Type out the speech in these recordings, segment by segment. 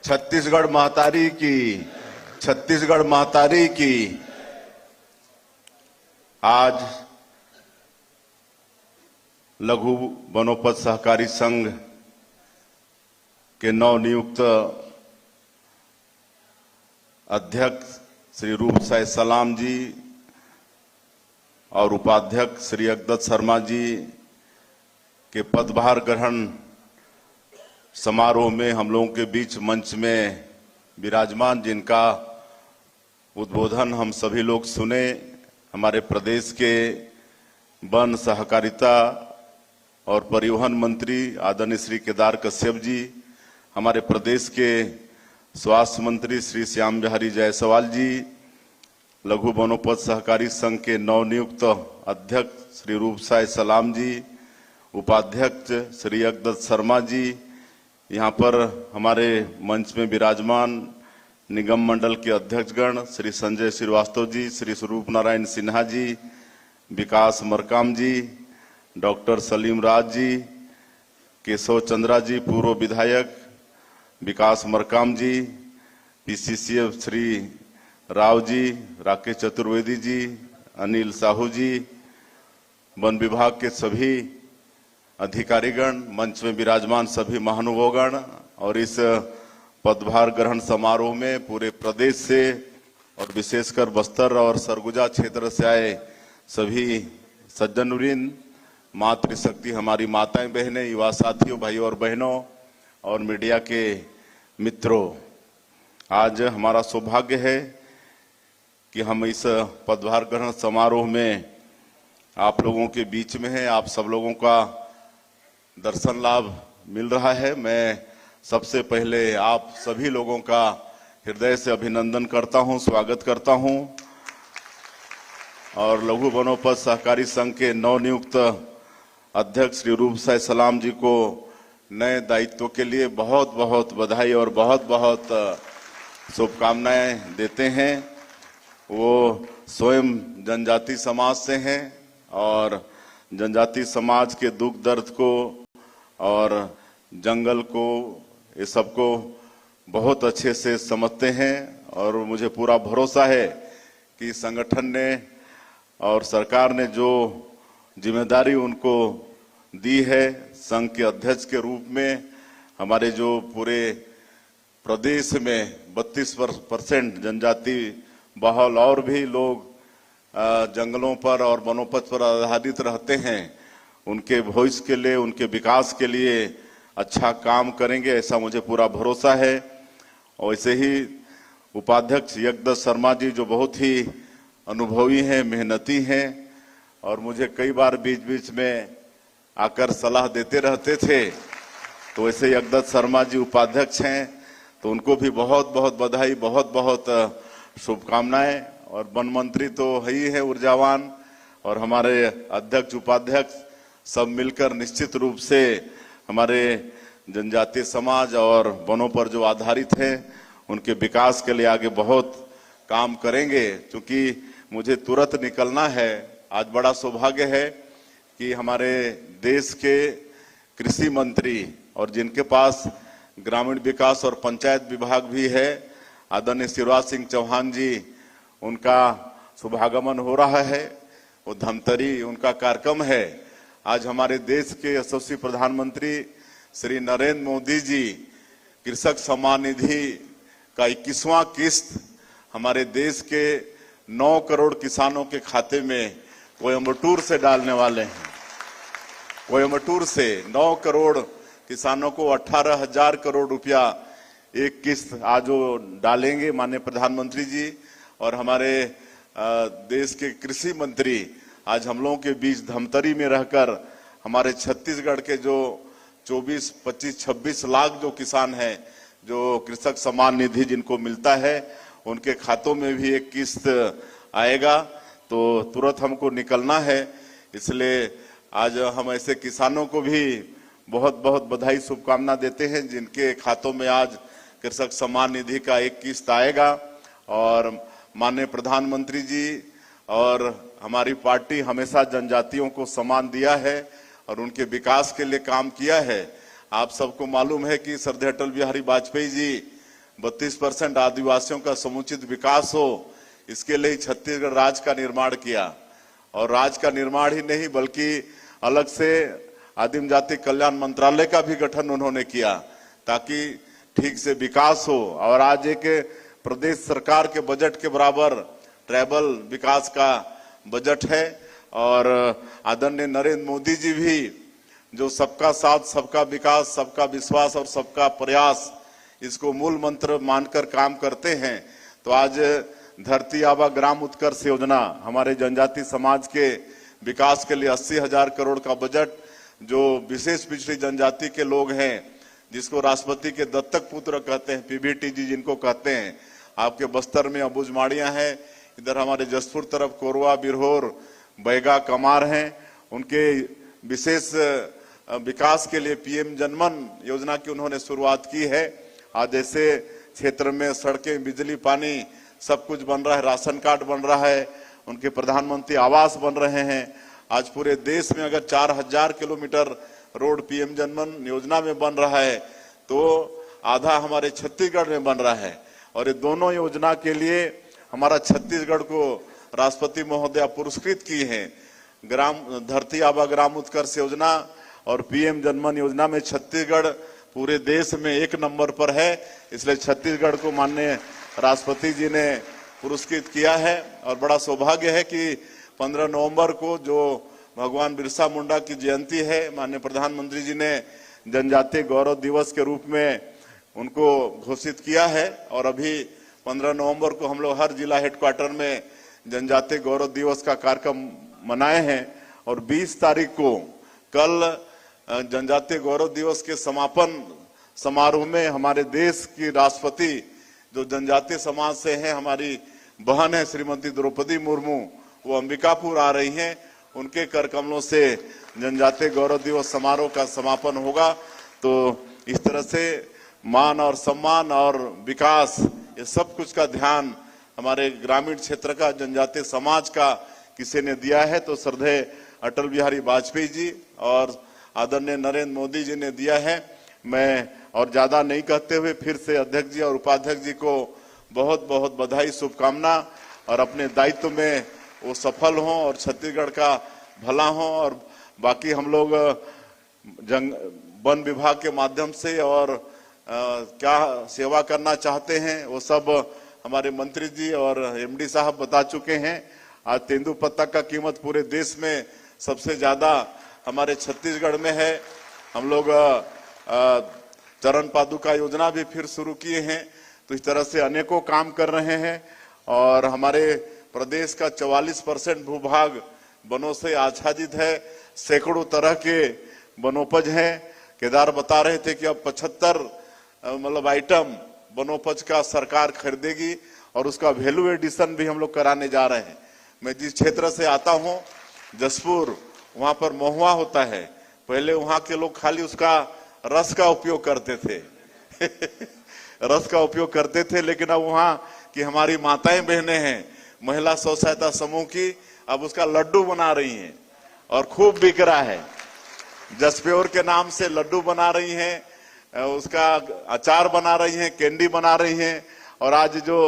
छत्तीसगढ़ महतारी की, छत्तीसगढ़ महतारी की। आज लघु वनोपज सहकारी संघ के नवनियुक्त अध्यक्ष श्री रूप साय सलाम जी और उपाध्यक्ष श्री अकदत शर्मा जी के पदभार ग्रहण समारोह में हम लोगों के बीच मंच में विराजमान, जिनका उद्बोधन हम सभी लोग सुने। हमारे प्रदेश के वन, सहकारिता और परिवहन मंत्री आदरणीय श्री केदार कश्यप जी, हमारे प्रदेश के स्वास्थ्य मंत्री श्री श्याम बिहारी जायसवाल जी, लघु वनोपज सहकारी संघ के नवनियुक्त अध्यक्ष श्री रूप साय सलाम जी, उपाध्यक्ष श्री अकदत शर्मा जी, यहाँ पर हमारे मंच में विराजमान निगम मंडल के अध्यक्षगण श्री संजय श्रीवास्तव जी, श्री स्वरूप नारायण सिन्हा जी, विकास मरकाम जी, डॉक्टर सलीम राज जी, केशव चंद्रा जी पूर्व विधायक, विकास मरकाम जी, पीसीसीएफ श्री राव जी, राकेश चतुर्वेदी जी, अनिल साहू जी, वन विभाग के सभी अधिकारीगण, मंच में विराजमान सभी महानुभावगण और इस पदभार ग्रहण समारोह में पूरे प्रदेश से और विशेषकर बस्तर और सरगुजा क्षेत्र से आए सभी सज्जनवृंद, मातृशक्ति, हमारी माताएं बहनें, युवा साथियों, भाइयों और बहनों और मीडिया के मित्रों, आज हमारा सौभाग्य है कि हम इस पदभार ग्रहण समारोह में आप लोगों के बीच में हैं। आप सब लोगों का दर्शन लाभ मिल रहा है। मैं सबसे पहले आप सभी लोगों का हृदय से अभिनंदन करता हूं, स्वागत करता हूं और लघु वनोपज सहकारी संघ के नवनियुक्त अध्यक्ष श्री रूप साय सलाम जी को नए दायित्व के लिए बहुत बहुत बधाई और बहुत बहुत शुभकामनाएं देते हैं। वो स्वयं जनजाति समाज से हैं और जनजाति समाज के दुख दर्द को और जंगल को, ये सबको बहुत अच्छे से समझते हैं और मुझे पूरा भरोसा है कि संगठन ने और सरकार ने जो जिम्मेदारी उनको दी है संघ के अध्यक्ष के रूप में, हमारे जो पूरे प्रदेश में 32% जनजाति बहुल और भी लोग जंगलों पर और वनोपज पर आधारित रहते हैं, उनके भविष्य के लिए, उनके विकास के लिए अच्छा काम करेंगे, ऐसा मुझे पूरा भरोसा है। और ऐसे ही उपाध्यक्ष अकदत शर्मा जी जो बहुत ही अनुभवी हैं, मेहनती हैं और मुझे कई बार बीच बीच में आकर सलाह देते रहते थे, तो ऐसे ही अकदत शर्मा जी उपाध्यक्ष हैं, तो उनको भी बहुत बहुत बधाई, बहुत बहुत शुभकामनाएं। और वन मंत्री तो है ही है ऊर्जावान, और हमारे अध्यक्ष उपाध्यक्ष सब मिलकर निश्चित रूप से हमारे जनजातीय समाज और वनों पर जो आधारित हैं उनके विकास के लिए आगे बहुत काम करेंगे। क्योंकि मुझे तुरंत निकलना है, आज बड़ा सौभाग्य है कि हमारे देश के कृषि मंत्री और जिनके पास ग्रामीण विकास और पंचायत विभाग भी है, आदरणीय शिवराज सिंह चौहान जी, उनका शुभागमन हो रहा है। वो धमतरी उनका कार्यक्रम है। आज हमारे देश के यशस्वी प्रधानमंत्री श्री नरेंद्र मोदी जी कृषक सम्मान निधि का 21वां किस्त हमारे देश के 9 करोड़ किसानों के खाते में कोयम्बटूर से डालने वाले हैं। कोयम्बटूर से 9 करोड़ किसानों को 18,000 करोड़ रुपया एक किस्त आज वो डालेंगे माननीय प्रधानमंत्री जी। और हमारे देश के कृषि मंत्री आज हम लोगों के बीच धमतरी में रहकर हमारे छत्तीसगढ़ के जो 24, 25, 26 लाख जो किसान हैं, जो कृषक सम्मान निधि जिनको मिलता है, उनके खातों में भी एक किस्त आएगा। तो तुरंत हमको निकलना है, इसलिए आज हम ऐसे किसानों को भी बहुत बहुत बधाई, शुभकामना देते हैं जिनके खातों में आज कृषक सम्मान निधि का एक किस्त आएगा। और माननीय प्रधानमंत्री जी और हमारी पार्टी हमेशा जनजातियों को सम्मान दिया है और उनके विकास के लिए काम किया है। आप सबको मालूम है कि श्रद्धेय अटल बिहारी वाजपेयी जी 32% आदिवासियों का समुचित विकास हो, इसके लिए छत्तीसगढ़ राज्य का निर्माण किया। और राज्य का निर्माण ही नहीं बल्कि अलग से आदिम जाति कल्याण मंत्रालय का भी गठन उन्होंने किया ताकि ठीक से विकास हो। और आज एक प्रदेश सरकार के बजट के बराबर ट्राइबल विकास का बजट है। और आदरणीय नरेंद्र मोदी जी भी जो सबका साथ, सबका विकास, सबका विश्वास और सबका प्रयास, इसको मूल मंत्र मानकर काम करते हैं। तो आज धरती आबा ग्राम उत्कर्ष योजना हमारे जनजाति समाज के विकास के लिए 80,000 करोड़ का बजट, जो विशेष पिछड़ी जनजाति के लोग हैं, जिसको राष्ट्रपति के दत्तक पुत्र कहते हैं, पीबीटीजी जिनको कहते हैं, आपके बस्तर में अबुझमाड़ियां हैं, इधर हमारे जसपुर तरफ कोरवा, बिरहोर, बैगा, कमार हैं, उनके विशेष विकास के लिए पीएम जनमन योजना की उन्होंने शुरुआत की है। आज ऐसे क्षेत्र में सड़कें, बिजली, पानी सब कुछ बन रहा है, राशन कार्ड बन रहा है, उनके प्रधानमंत्री आवास बन रहे हैं। आज पूरे देश में अगर 4000 किलोमीटर रोड पीएम जनमन योजना में बन रहा है तो आधा हमारे छत्तीसगढ़ में बन रहा है। और ये दोनों योजना के लिए हमारा छत्तीसगढ़ को राष्ट्रपति महोदय पुरस्कृत की है। धरती आबा ग्राम उत्कर्ष योजना और पीएम जनमन योजना में छत्तीसगढ़ पूरे देश में 1 नंबर पर है, इसलिए छत्तीसगढ़ को माननीय राष्ट्रपति जी ने पुरस्कृत किया है। और बड़ा सौभाग्य है कि 15 नवंबर को जो भगवान बिरसा मुंडा की जयंती है, माननीय प्रधानमंत्री जी ने जनजातीय गौरव दिवस के रूप में उनको घोषित किया है। और अभी 15 नवंबर को हम लोग हर जिला हेडक्वार्टर में जनजातीय गौरव दिवस का कार्यक्रम मनाए हैं। और 20 तारीख को कल जनजातीय गौरव दिवस के समापन समारोह में हमारे देश की राष्ट्रपति जो जनजातीय समाज से हैं, हमारी बहन है श्रीमती द्रौपदी मुर्मू, वो अंबिकापुर आ रही हैं। उनके कर कमलों से जनजातीय गौरव दिवस समारोह का समापन होगा। तो इस तरह से मान और सम्मान और विकास, ये सब कुछ का ध्यान हमारे ग्रामीण क्षेत्र का, जनजातीय समाज का किसी ने दिया है तो श्रद्धेय अटल बिहारी वाजपेयी जी और आदरणीय नरेंद्र मोदी जी ने दिया है। मैं और ज्यादा नहीं कहते हुए फिर से अध्यक्ष जी और उपाध्यक्ष जी को बहुत बहुत बधाई, शुभकामना, और अपने दायित्व में वो सफल हों और छत्तीसगढ़ का भला हो। और बाकी हम लोग वन विभाग के माध्यम से और क्या सेवा करना चाहते हैं वो सब हमारे मंत्री जी और एमडी साहब बता चुके हैं। आज तेंदुपत्ता का कीमत पूरे देश में सबसे ज्यादा हमारे छत्तीसगढ़ में है। हम लोग चरण पादुका योजना भी फिर शुरू किए हैं। तो इस तरह से अनेकों काम कर रहे हैं। और हमारे प्रदेश का 44% भूभाग वनों से आच्छादित है, सैकड़ों तरह के वनोपज हैं। केदार बता रहे थे कि अब 75 आइटम वनोपज का सरकार खरीदेगी और उसका वैल्यू एडिशन भी हम लोग कराने जा रहे हैं। मैं जिस क्षेत्र से आता हूँ जसपुर, वहां पर महुआ होता है। पहले वहां के लोग खाली उसका रस का उपयोग करते थे रस का उपयोग करते थे, लेकिन अब वहां की हमारी माताएं बहनें हैं, महिला स्व सहायता समूह की, अब उसका लड्डू बना रही हैं और खूब बिक रहा है। जसप्योर के नाम से लड्डू बना रही हैं, उसका अचार बना रही हैं, कैंडी बना रही हैं। और आज जो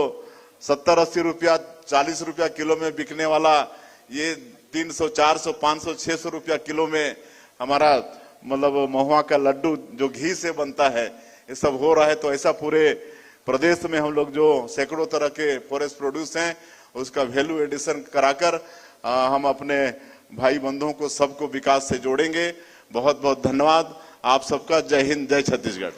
70-80 रुपया, 40 रुपया किलो में बिकने वाला ये 300, 400, 500, 600 रुपया किलो में हमारा महुआ का लड्डू जो घी से बनता है, ये सब हो रहा है। तो ऐसा पूरे प्रदेश में हम लोग जो सैकड़ों तरह के फॉरेस्ट प्रोड्यूस हैं उसका वैल्यू एडिशन कराकर हम अपने भाई बंधुओं को सबको विकास से जोड़ेंगे। बहुत बहुत धन्यवाद आप सबका। जय हिंद, जय छत्तीसगढ़।